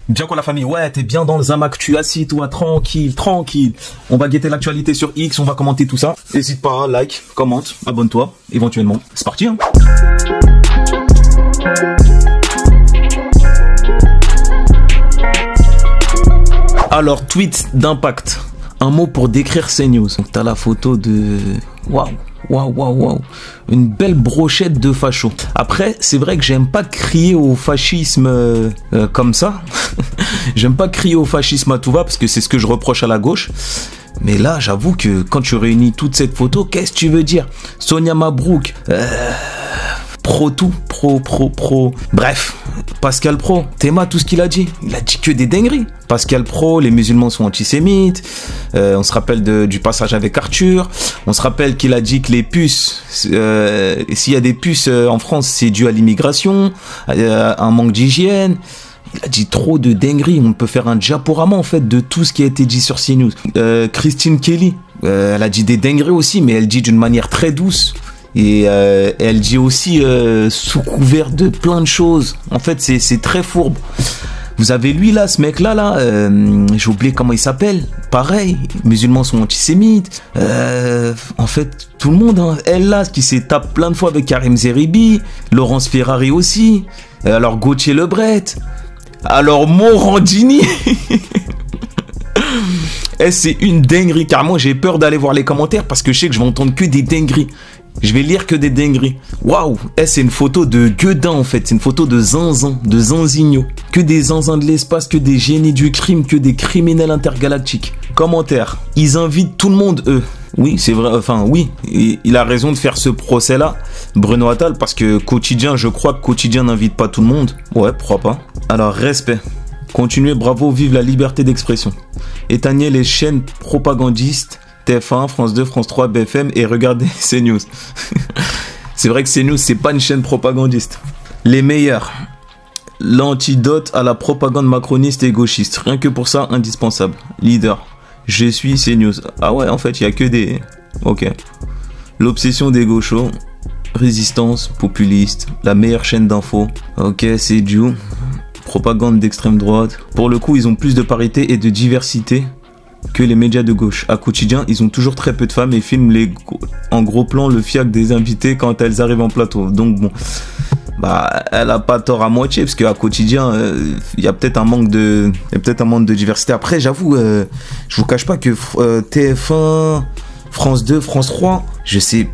Bien quoi la famille, ouais, t'es bien dans le Zamac, tu assis, toi, tranquille, tranquille. On va guetter l'actualité sur X, on va commenter tout ça. N'hésite pas, like, commente, abonne-toi, éventuellement. C'est parti, hein. Alors, tweet d'impact. Un mot pour décrire CNews. Donc, t'as la photo de... Waouh. Waouh. Une belle brochette de fachos. Après, c'est vrai que j'aime pas crier au fascisme comme ça. J'aime pas crier au fascisme à tout va parce que c'est ce que je reproche à la gauche. Mais là, j'avoue que quand tu réunis toute cette photo, qu'est-ce que tu veux dire? Sonia Mabrouk, pro tout, pro. Bref, Pascal Pro, Théma, tout ce qu'il a dit. Il a dit que des dingueries. Pascal Pro, les musulmans sont antisémites. On se rappelle du passage avec Arthur. On se rappelle qu'il a dit que les puces, s'il y a des puces en France, c'est dû à l'immigration, un manque d'hygiène. Il a dit trop de dingueries. On peut faire un diaporama en fait de tout ce qui a été dit sur CNews. Christine Kelly, elle a dit des dingueries aussi, mais elle dit d'une manière très douce. Et elle dit aussi sous couvert de plein de choses. En fait, c'est très fourbe. Vous avez lui là, ce mec là, j'ai oublié comment il s'appelle. Pareil, musulmans sont antisémites. En fait, tout le monde, hein. Elle là, qui s'est tapé plein de fois avec Karim Zeribi, Laurence Ferrari aussi. Alors Gauthier Lebret. Alors Morandini. C'est une dinguerie. Car moi, j'ai peur d'aller voir les commentaires parce que je sais que je vais entendre que des dingueries. Je vais lire que des dingueries. Waouh, c'est une photo de gueudin en fait. C'est une photo de zinzin, de zinzigno. Que des zinzins de l'espace, que des génies du crime, que des criminels intergalactiques. Commentaire. Ils invitent tout le monde, eux. Oui, c'est vrai. Enfin, oui. Il a raison de faire ce procès-là, Bruno Attal, parce que Quotidien, je crois que Quotidien n'invite pas tout le monde. Ouais, pourquoi pas. Alors, respect. Continuez, bravo, vive la liberté d'expression. Éteignez les chaînes propagandistes. TF1, France 2, France 3, BFM et regardez CNews. C'est vrai que CNews, c'est pas une chaîne propagandiste. Les meilleurs. L'antidote à la propagande macroniste et gauchiste. Rien que pour ça, indispensable. Leader. Je suis CNews. Ah ouais, en fait, il y a que des... Ok. L'obsession des gauchos. Résistance, populiste. La meilleure chaîne d'infos. Ok, c'est du... Propagande d'extrême droite. Pour le coup, ils ont plus de parité et de diversité que les médias de gauche. À Quotidien, ils ont toujours très peu de femmes et filment en gros plan le fiac des invités quand elles arrivent en plateau. Donc bon, bah elle a pas tort à moitié parce qu'à Quotidien, il y a peut-être un manque de diversité. Après, j'avoue, je vous cache pas que TF1, France 2, France 3, je sais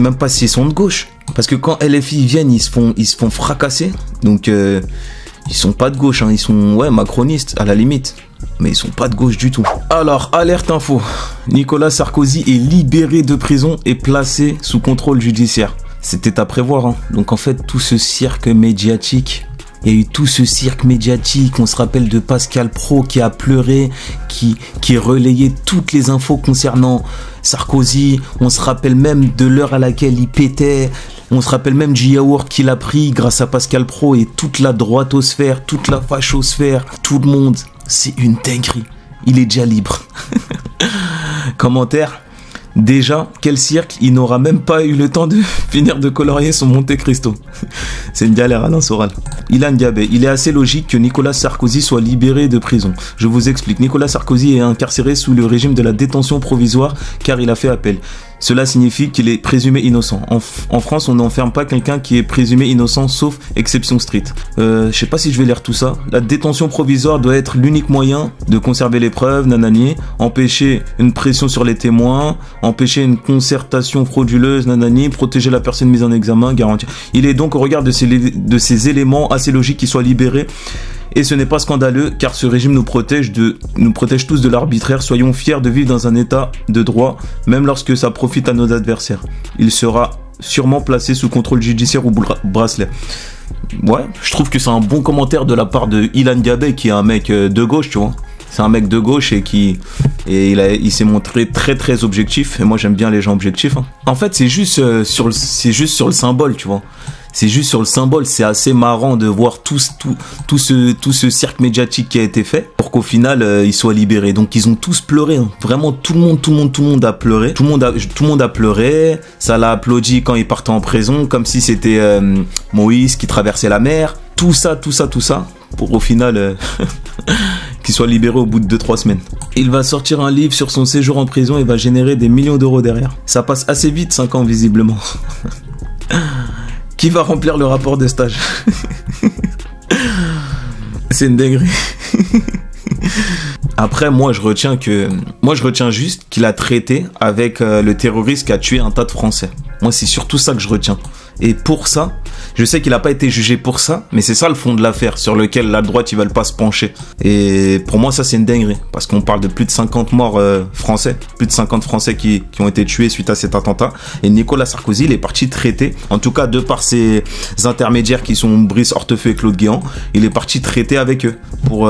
même pas s'ils sont de gauche. Parce que quand LFI viennent, ils se font fracasser. Donc ils sont pas de gauche, hein. Ils sont macronistes à la limite. Mais ils sont pas de gauche du tout. Alors, alerte info. Nicolas Sarkozy est libéré de prison et placé sous contrôle judiciaire. C'était à prévoir, hein. Donc en fait, tout ce cirque médiatique... Il y a eu tout ce cirque médiatique, on se rappelle de Pascal Pro qui a pleuré, qui relayait toutes les infos concernant Sarkozy, on se rappelle même de l'heure à laquelle il pétait, on se rappelle même du yaourt qu'il a pris grâce à Pascal Pro et toute la droitosphère, toute la fachosphère, tout le monde, c'est une dinguerie, il est déjà libre. Commentaire. Déjà, quel cirque, il n'aura même pas eu le temps de finir de colorier son Monte Cristo. C'est une galère, Alain Soral. Ilan Diabé, il est assez logique que Nicolas Sarkozy soit libéré de prison. Je vous explique, Nicolas Sarkozy est incarcéré sous le régime de la détention provisoire car il a fait appel. Cela signifie qu'il est présumé innocent. En France, on n'enferme pas quelqu'un qui est présumé innocent, sauf exception stricte. Je sais pas si je vais lire tout ça. La détention provisoire doit être l'unique moyen de conserver les preuves, nanani, empêcher une pression sur les témoins, empêcher une concertation frauduleuse, nanani, protéger la personne mise en examen, garantir. Il est donc au regard de ces éléments assez logiques qu'il soit libéré. Et ce n'est pas scandaleux car ce régime nous protège tous de l'arbitraire. Soyons fiers de vivre dans un état de droit, même lorsque ça profite à nos adversaires. Il sera sûrement placé sous contrôle judiciaire ou bracelet. Ouais, je trouve que c'est un bon commentaire de la part de Ilan Diabé qui est un mec de gauche, tu vois. C'est un mec de gauche et il s'est montré très très objectif. Et moi j'aime bien les gens objectifs, hein. En fait c'est juste sur le symbole, tu vois. C'est juste sur le symbole, c'est assez marrant de voir tout ce cirque médiatique qui a été fait pour qu'au final ils soient libérés. Donc ils ont tous pleuré, hein. Vraiment tout le monde a pleuré. Tout le monde a pleuré. Ça l'a applaudi quand il partait en prison, comme si c'était Moïse qui traversait la mer. Tout ça, pour au final qu'il soit libéré au bout de 2-3 semaines. Il va sortir un livre sur son séjour en prison et va générer des millions d'euros derrière. Ça passe assez vite, 5 ans visiblement. Qui va remplir le rapport de stage? C'est une dinguerie. Après, moi je retiens juste qu'il a traité avec le terroriste qui a tué un tas de Français. Moi, c'est surtout ça que je retiens. Et pour ça, je sais qu'il n'a pas été jugé pour ça, mais c'est ça le fond de l'affaire sur lequel la droite, ils veulent pas se pencher. Et pour moi, ça, c'est une dinguerie. Parce qu'on parle de plus de 50 morts français. Plus de 50 Français qui ont été tués suite à cet attentat. Et Nicolas Sarkozy, il est parti traiter, en tout cas, de par ses intermédiaires qui sont Brice Hortefeux et Claude Guéant, il est parti traiter avec eux pour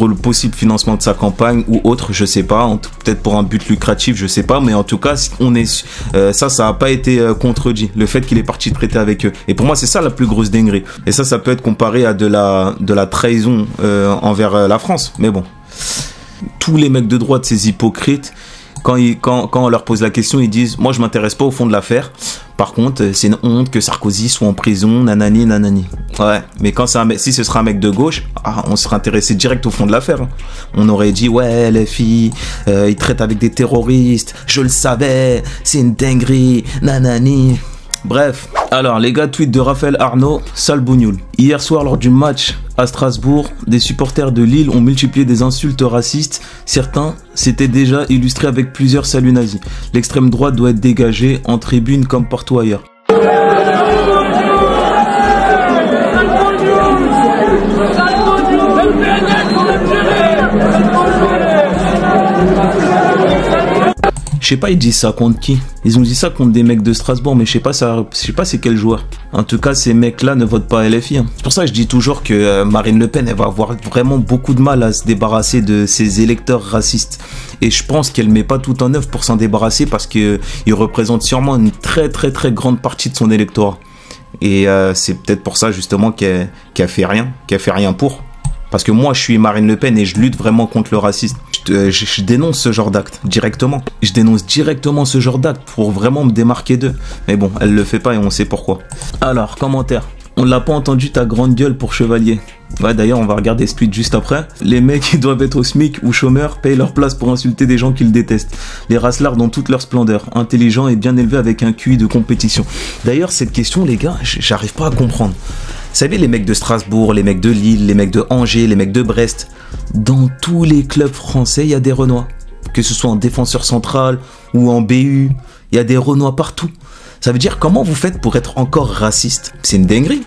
le possible financement de sa campagne ou autre, je sais pas, peut-être pour un but lucratif, je sais pas, mais en tout cas, ça a pas été contredit, le fait qu'il est parti traiter avec eux. Et pour moi, c'est ça la plus grosse dinguerie. Et ça peut être comparé à de la trahison envers la France. Mais bon, tous les mecs de droite, ces hypocrites, quand on leur pose la question, ils disent « Moi, je m'intéresse pas au fond de l'affaire. Par contre, c'est une honte que Sarkozy soit en prison, nanani, nanani. » Ouais, mais si ce serait un mec de gauche, on serait intéressé direct au fond de l'affaire. On aurait dit « Ouais, les filles, ils traitent avec des terroristes. Je le savais, c'est une dinguerie, nanani. » Bref, alors les gars, tweet de Raphaël Arnaud, sale bougnoul. Hier soir, lors du match à Strasbourg, des supporters de Lille ont multiplié des insultes racistes. Certains s'étaient déjà illustrés avec plusieurs saluts nazis. L'extrême droite doit être dégagée en tribune comme partout ailleurs. Je sais pas, ils disent ça contre qui? Ils ont dit ça contre des mecs de Strasbourg, mais je sais pas c'est quel joueur. En tout cas, ces mecs-là ne votent pas LFI. Hein. C'est pour ça que je dis toujours que Marine Le Pen, elle va avoir vraiment beaucoup de mal à se débarrasser de ses électeurs racistes. Et je pense qu'elle met pas tout en œuvre pour s'en débarrasser parce qu'ils représentent sûrement une très très très grande partie de son électorat. Et c'est peut-être pour ça justement qu'elle fait rien pour. Parce que moi, je suis Marine Le Pen et je lutte vraiment contre le racisme. Je dénonce ce genre d'acte directement. Je dénonce directement ce genre d'acte pour vraiment me démarquer d'eux. Mais bon, elle le fait pas et on sait pourquoi. Alors, commentaire. On l'a pas entendu ta grande gueule pour Chevalier. Ouais, d'ailleurs, on va regarder ce tweet juste après. Les mecs qui doivent être au SMIC ou chômeurs payent leur place pour insulter des gens qu'ils détestent. Les racelards dans toute leur splendeur. Intelligents et bien élevés avec un QI de compétition. D'ailleurs, cette question, les gars, j'arrive pas à comprendre. Vous savez, les mecs de Strasbourg, les mecs de Lille, les mecs de Angers, les mecs de Brest, dans tous les clubs français, il y a des Renois. Que ce soit en défenseur central ou en BU, il y a des Renois partout. Ça veut dire, comment vous faites pour être encore raciste? C'est une dinguerie.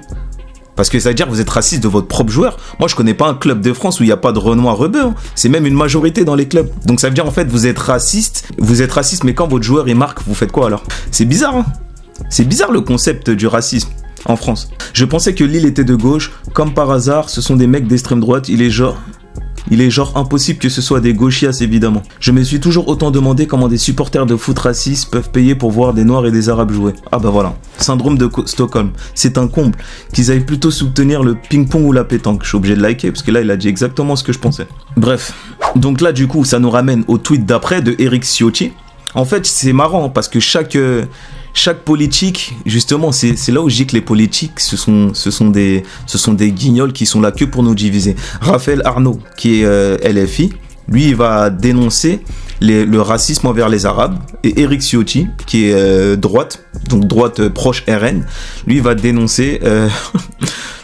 Parce que ça veut dire que vous êtes raciste de votre propre joueur. Moi, je connais pas un club de France où il n'y a pas de Renois rebeux. Hein. C'est même une majorité dans les clubs. Donc ça veut dire, en fait, vous êtes raciste, mais quand votre joueur, il marque, vous faites quoi alors? C'est bizarre, hein. C'est bizarre le concept du racisme en France. Je pensais que Lille était de gauche. Comme par hasard, ce sont des mecs d'extrême droite. Il est genre impossible que ce soit des gauchias, évidemment. Je me suis toujours autant demandé comment des supporters de foot racistes peuvent payer pour voir des Noirs et des Arabes jouer. Ah bah voilà. Syndrome de Stockholm. C'est un comble. Qu'ils aillent plutôt soutenir le ping-pong ou la pétanque. Je suis obligé de liker parce que là, il a dit exactement ce que je pensais. Bref. Donc là, du coup, ça nous ramène au tweet d'après de Éric Ciotti. En fait, c'est marrant parce que chaque politique, justement, c'est là où je dis que les politiques, ce sont des guignols qui sont là que pour nous diviser. Raphaël Arnaud, qui est LFI, lui, il va dénoncer le racisme envers les Arabes. Et Éric Ciotti, qui est droite, donc droite proche RN, lui, il va dénoncer,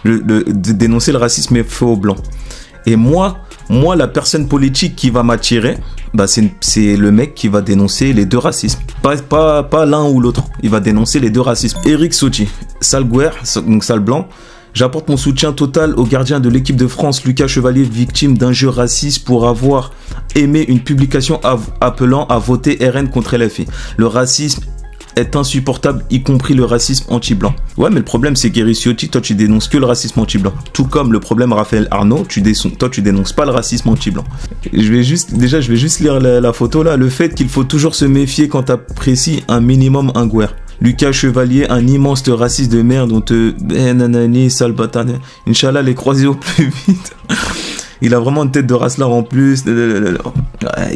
dénoncer le racisme fait aux Blancs. Et moi, la personne politique qui va m'attirer, bah c'est le mec qui va dénoncer les deux racismes. Pas l'un ou l'autre. Il va dénoncer les deux racismes. Éric Ciotti, sale guerre, donc sale blanc. J'apporte mon soutien total au gardien de l'équipe de France, Lucas Chevalier, victime d'injures racistes pour avoir aimé une publication appelant à voter RN contre LFI. Le racisme est insupportable, y compris le racisme anti-blanc. Ouais, mais le problème, c'est qu'Éric Ciotti, toi, tu dénonces que le racisme anti-blanc. Tout comme le problème Raphaël Arnaud, toi, tu dénonces pas le racisme anti-blanc. Je vais juste lire la photo, là. Le fait qu'il faut toujours se méfier quand t'apprécies un minimum un guerre. Lucas Chevalier, un immense raciste de merde, on te... nanani, sale bâtard. Inch'Allah, les croisés au plus vite. Il a vraiment une tête de racelard en plus.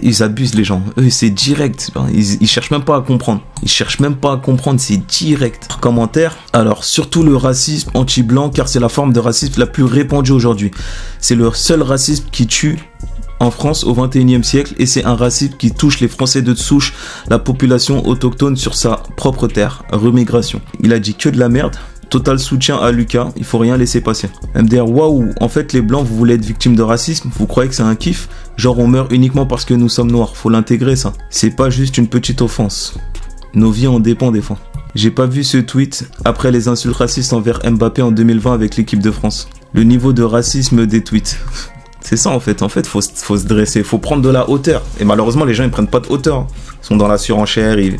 Ils abusent les gens. Eux, c'est direct. Ils cherchent même pas à comprendre. Ils cherchent même pas à comprendre, c'est direct. Commentaire. Alors, surtout le racisme anti-blanc, car c'est la forme de racisme la plus répandue aujourd'hui. C'est le seul racisme qui tue en France au XXIe siècle et c'est un racisme qui touche les Français de souche, la population autochtone sur sa propre terre. Remigration. Il a dit que de la merde. Total soutien à Lucas, il faut rien laisser passer. MDR, waouh, en fait les blancs vous voulez être victime de racisme, vous croyez que c'est un kiff? Genre on meurt uniquement parce que nous sommes noirs, faut l'intégrer ça. C'est pas juste une petite offense. Nos vies en dépendent des fois. J'ai pas vu ce tweet après les insultes racistes envers Mbappé en 2020 avec l'équipe de France. Le niveau de racisme des tweets. C'est ça en fait, faut se dresser, faut prendre de la hauteur. Et malheureusement les gens ils prennent pas de hauteur. Ils sont dans la surenchère, ils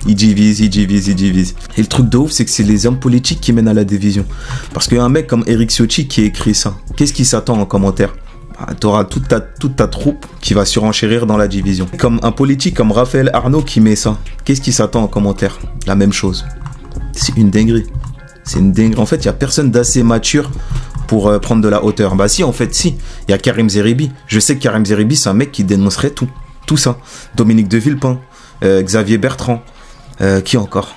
divisent. Et le truc de ouf, c'est que c'est les hommes politiques qui mènent à la division. Parce qu'il y a un mec comme Eric Ciotti qui écrit ça. Qu'est-ce qui s'attend en commentaire? T'auras toute ta troupe qui va surenchérir dans la division. Comme un politique comme Raphaël Arnaud qui met ça. Qu'est-ce qui s'attend en commentaire? La même chose. C'est une dinguerie. C'est une dinguerie. En fait, il n'y a personne d'assez mature pour prendre de la hauteur. Bah si, en fait, si. Il y a Karim Zeribi. Je sais que Karim Zeribi, c'est un mec qui dénoncerait tout. Tout ça. Dominique de Villepin. Xavier Bertrand. Qui encore?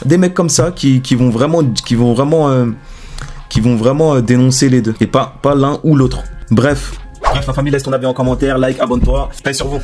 Des mecs comme ça qui vont vraiment dénoncer les deux et pas l'un ou l'autre. Bref, la famille, laisse ton avis en commentaire, like, abonne-toi, paix sur vous.